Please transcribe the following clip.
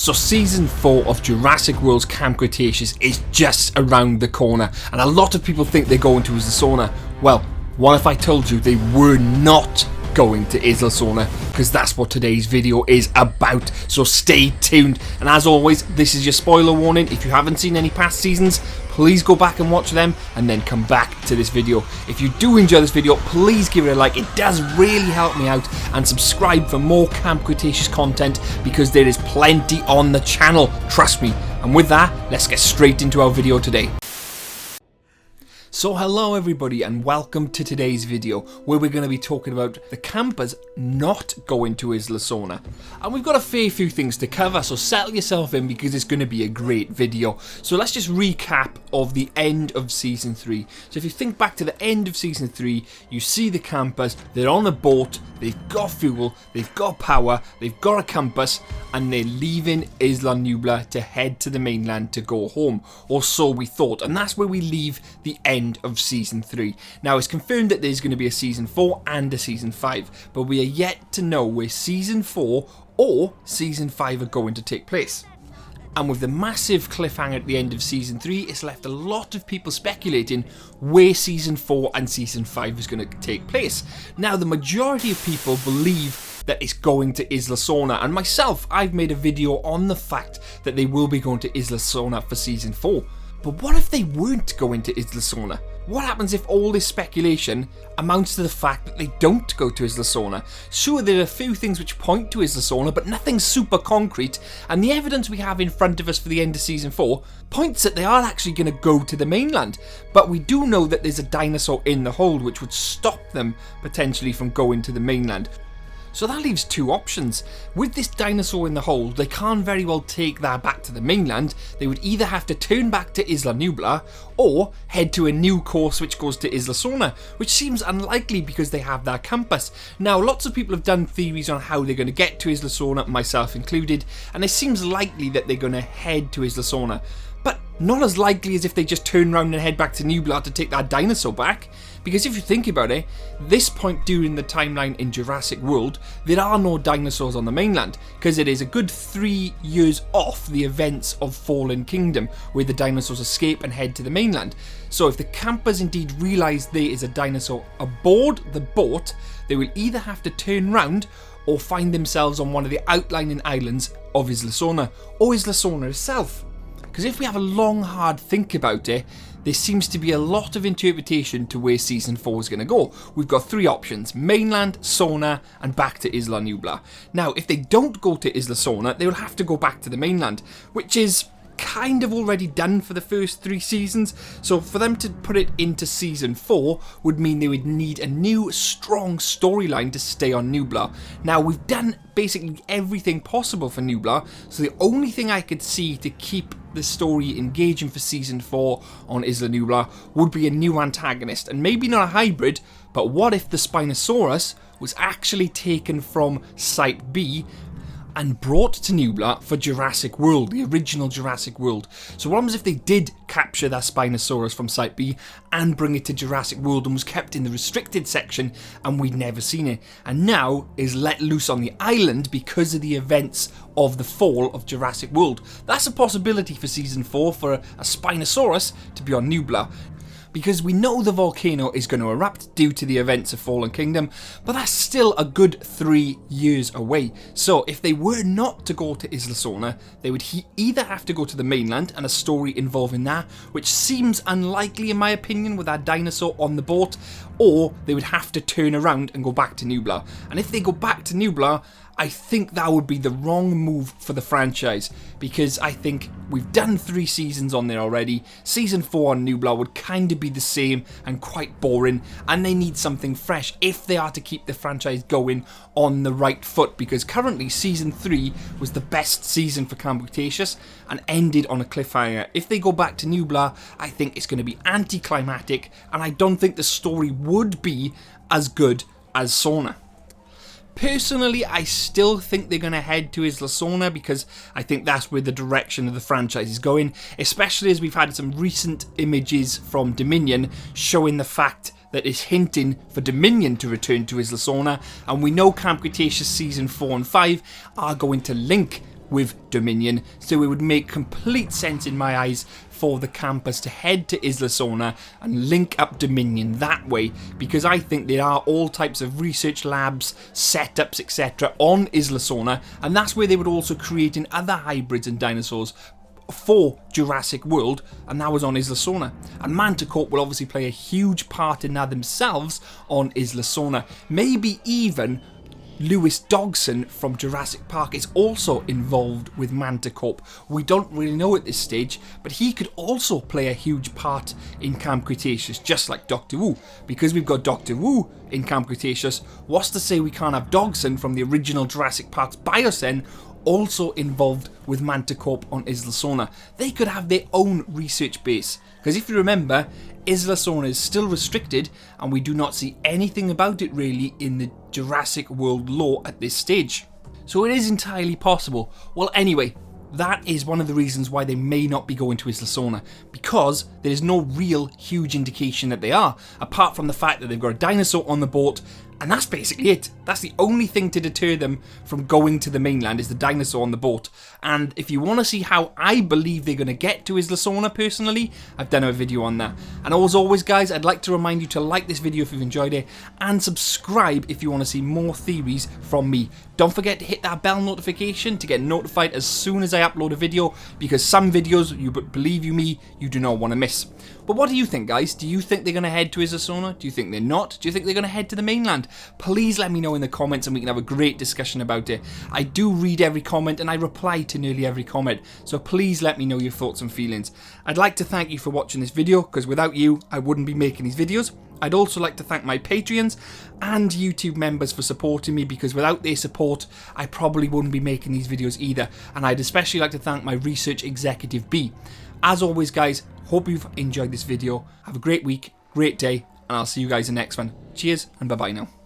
So season 4 of Jurassic World's Camp Cretaceous is just around the corner, and a lot of people think they're going to ISLA SORNA. Well, what if I told you they were not going to ISLA SORNA? Because that's what today's video is about, so stay tuned. And as always, this is your spoiler warning. If you haven't seen any past seasons, please go back and watch them and then come back to this video. If you do enjoy this video, please give it a like. It does really help me out, and subscribe for more Camp Cretaceous content because there is plenty on the channel, trust me. And with that, let's get straight into our video today. So hello everybody and welcome to today's video, where we're going to be talking about the campers not going to ISLA SORNA. And we've got a fair few things to cover, so settle yourself in because it's going to be a great video. So let's just recap of the end of season 3. So if you think back to the end of season 3, you see the campers, they're on a boat, they've got fuel, they've got power, they've got a compass, and they're leaving Isla Nublar to head to the mainland to go home, or so we thought. And that's where we leave the end of season 3. Now it's confirmed that there's going to be a season 4 and a season 5, but we are yet to know where season 4 or season 5 are going to take place. And with the massive cliffhanger at the end of season 3, it's left a lot of people speculating where season 4 and season 5 is going to take place. Now the majority of people believe that it's going to ISLA SORNA, and myself, I've made a video on the fact that they will be going to ISLA SORNA for season 4. But what if they weren't going to ISLA SORNA? What happens if all this speculation amounts to the fact that they don't go to ISLA SORNA? Sure, there are a few things which point to ISLA SORNA, but nothing super concrete, and the evidence we have in front of us for the end of season 4 points that they are actually going to go to the mainland. But we do know that there's a dinosaur in the hold which would stop them potentially from going to the mainland. So that leaves two options. With this dinosaur in the hold, they can't very well take that back to the mainland. They would either have to turn back to Isla Nublar or head to a new course which goes to ISLA SORNA, which seems unlikely because they have that compass. Now, lots of people have done theories on how they're going to get to ISLA SORNA, myself included, and it seems likely that they're going to head to ISLA SORNA. But not as likely as if they just turn around and head back to Nublar to take that dinosaur back. Because if you think about it, this point during the timeline in Jurassic World, there are no dinosaurs on the mainland, because it is a good 3 years off the events of Fallen Kingdom, where the dinosaurs escape and head to the mainland. So if the campers indeed realise there is a dinosaur aboard the boat, they will either have to turn round or find themselves on one of the outlying islands of ISLA SORNA, or ISLA SORNA itself. Because if we have a long, hard think about it, there seems to be a lot of interpretation to where season 4 is going to go. We've got three options: mainland, SORNA, and back to Isla Nublar. Now, if they don't go to ISLA SORNA, they will have to go back to the mainland, which is kind of already done for the first 3 seasons. So for them to put it into season 4 would mean they would need a new strong storyline to stay on Nublar. Now we've done basically everything possible for Nublar, so the only thing I could see to keep the story engaging for season 4 on Isla Nublar would be a new antagonist, and maybe not a hybrid, but what if the Spinosaurus was actually taken from Site B and brought to Nublar for Jurassic World, the original Jurassic World. So what happens if they did capture that Spinosaurus from Site B and bring it to Jurassic World and was kept in the restricted section and we'd never seen it, and now is let loose on the island because of the events of the fall of Jurassic World? That's a possibility for season 4, for a Spinosaurus to be on Nublar. Because we know the volcano is going to erupt due to the events of Fallen Kingdom, but that's still a good 3 years away. So if they were not to go to ISLA SORNA, they would either have to go to the mainland and a story involving that, which seems unlikely in my opinion with that dinosaur on the boat, or they would have to turn around and go back to Nublar. And if they go back to Nublar, I think that would be the wrong move for the franchise, because I think we've done 3 seasons on there already. Season 4 on Nublar would kind of be the same and quite boring, and they need something fresh if they are to keep the franchise going on the right foot, because currently season 3 was the best season for Camp Cretaceous and ended on a cliffhanger. If they go back to Nublar, I think it's going to be anticlimactic, and I don't think the story would be as good as SORNA. Personally, I still think they're going to head to ISLA SORNA because I think that's where the direction of the franchise is going, especially as we've had some recent images from Dominion showing the fact that is hinting for Dominion to return to ISLA SORNA, and we know Camp Cretaceous Season 4 and 5 are going to link with Dominion, so it would make complete sense in my eyes for the campers to head to Isla Sorna and link up Dominion that way, because I think there are all types of research labs, setups, etc. on Isla Sorna, and that's where they would also create in other hybrids and dinosaurs for Jurassic World, and that was on Isla Sorna. And Manticore will obviously play a huge part in that themselves on Isla Sorna. Maybe even Lewis Dodgson from Jurassic Park is also involved with Manticore. We don't really know at this stage, but he could also play a huge part in Camp Cretaceous, just like Dr. Wu. Because we've got Dr. Wu in Camp Cretaceous, what's to say we can't have Dodgson from the original Jurassic Park's Biocen also involved with Manticore on Isla Sorna? They could have their own research base, because if you remember, Isla Sorna is still restricted and we do not see anything about it really in the Jurassic World lore at this stage. So it is entirely possible. Well, anyway, that is one of the reasons why they may not be going to Isla Sorna, because there is no real huge indication that they are, apart from the fact that they've got a dinosaur on the boat, and that's basically it. That's the only thing to deter them from going to the mainland, is the dinosaur on the boat. And if you want to see how I believe they're going to get to Isla Sorna personally, I've done a video on that. And as always guys, I'd like to remind you to like this video if you've enjoyed it, and subscribe if you want to see more theories from me. Don't forget to hit that bell notification to get notified as soon as I upload a video, because some videos, believe you me, you do not want to miss. But what do you think, guys? Do you think they're going to head to Isla Sorna? Do you think they're not? Do you think they're going to head to the mainland? Please let me know in the comments and we can have a great discussion about it. I do read every comment and I reply to nearly every comment, so please let me know your thoughts and feelings. I'd like to thank you for watching this video, because without you, I wouldn't be making these videos. I'd also like to thank my Patreons and YouTube members for supporting me, because without their support, I probably wouldn't be making these videos either. And I'd especially like to thank my Research Executive B. As always guys, hope you've enjoyed this video. Have a great week, great day, and I'll see you guys in the next one. Cheers and bye bye now.